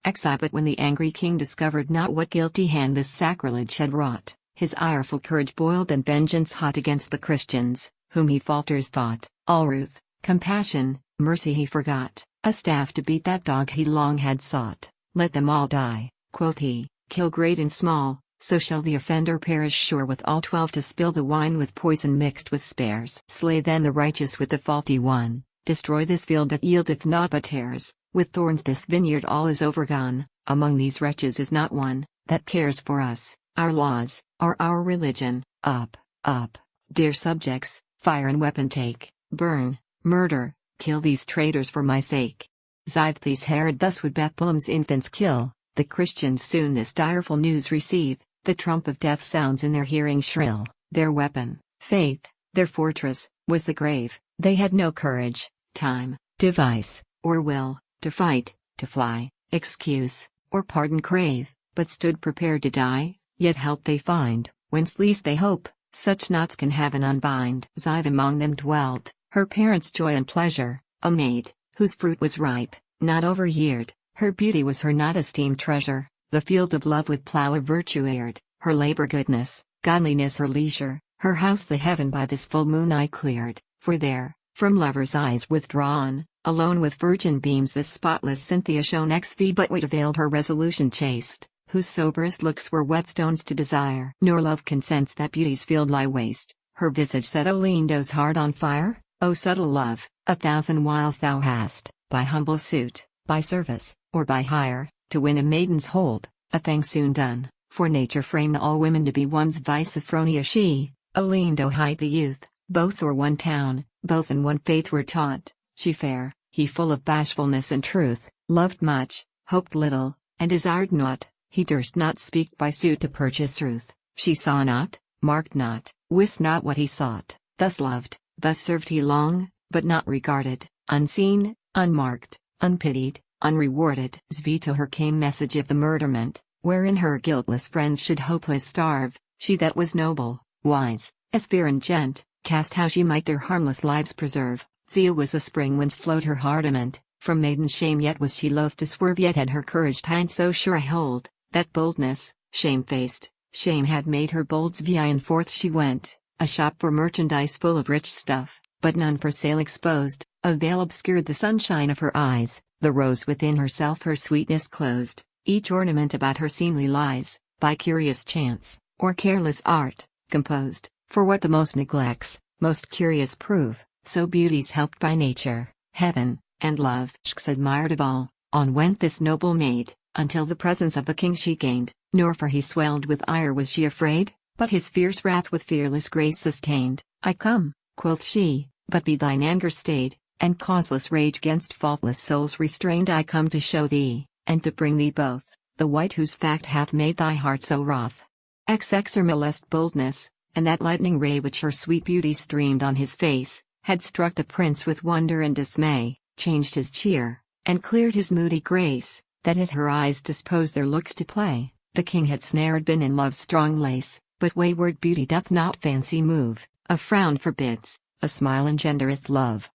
But when the angry king discovered not what guilty hand this sacrilege had wrought, his ireful courage boiled and vengeance hot against the Christians, whom he falters thought, all ruth, compassion, mercy he forgot, a staff to beat that dog he long had sought. Let them all die, quoth he, kill great and small, so shall the offender perish sure with all 12 to spill the wine with poison mixed with spares. Slay then the righteous with the faulty one, destroy this field that yieldeth naught but tares, with thorns this vineyard all is overgone, among these wretches is not one, that cares for us, our laws, or our religion. Up, up, dear subjects, fire and weapon take, burn, murder, kill these traitors for my sake. Xiphthes Herod thus would Bethlehem's infants kill, the Christians soon this direful news receive, the trump of death sounds in their hearing shrill, their weapon, faith, their fortress, was the grave, they had no courage, time, device, or will, to fight, to fly, excuse, or pardon crave, but stood prepared to die, yet help they find, whence least they hope, such knots can heaven unbind. Ziv among them dwelt, her parents' joy and pleasure, a maid, whose fruit was ripe, not over-yeared, her beauty was her not esteemed treasure, the field of love with plough of virtue aired, her labor goodness, godliness her leisure, her house the heaven by this full moon eye cleared, for there, from lovers' eyes withdrawn, alone with virgin beams this spotless Cynthia shone but what availed her resolution chaste, whose soberest looks were whetstones to desire. Nor love consents that beauty's field lie waste, her visage set Olindo's heart on fire, O subtle love, 1,000 wiles thou hast, by humble suit, by service, or by hire, to win a maiden's hold, a thing soon done, for nature framed all women to be one's vice. Sophronia she, Olindo hight the youth, both o'er one town, both in one faith were taught, she fair, he full of bashfulness and truth, loved much, hoped little, and desired naught, he durst not speak by suit to purchase truth, she saw not, marked not, wist not what he sought, thus loved, thus served he long, but not regarded, unseen, unmarked, unpitied, unrewarded. Zvi to her came message of the murderment, wherein her guiltless friends should hopeless starve, she that was noble, wise, aspirant gent, cast how she might their harmless lives preserve. Zia was a spring whence flowed her hardiment, from maiden shame yet was she loath to swerve, yet had her courage tied so sure a hold, that boldness, shame-faced, shame had made her bold. Zvi and forth she went, a shop for merchandise full of rich stuff, but none for sale exposed, a veil obscured the sunshine of her eyes, the rose within herself her sweetness closed, each ornament about her seemly lies, by curious chance, or careless art, composed, for what the most neglects, most curious prove, so beauty's helped by nature, heaven, and love. Shks admired of all, on went this noble maid, until the presence of the king she gained, nor for he swelled with ire was she afraid, but his fierce wrath with fearless grace sustained. I come, quoth she, but be thine anger stayed, and causeless rage gainst faultless souls restrained. I come to show thee, and to bring thee both, the white whose fact hath made thy heart so wroth. XX her molest boldness, and that lightning ray which her sweet beauty streamed on his face, had struck the prince with wonder and dismay, changed his cheer, and cleared his moody grace, that at her eyes disposed their looks to play. The king had snared been in love's strong lace, but wayward beauty doth not fancy move, a frown forbids, a smile engendereth love,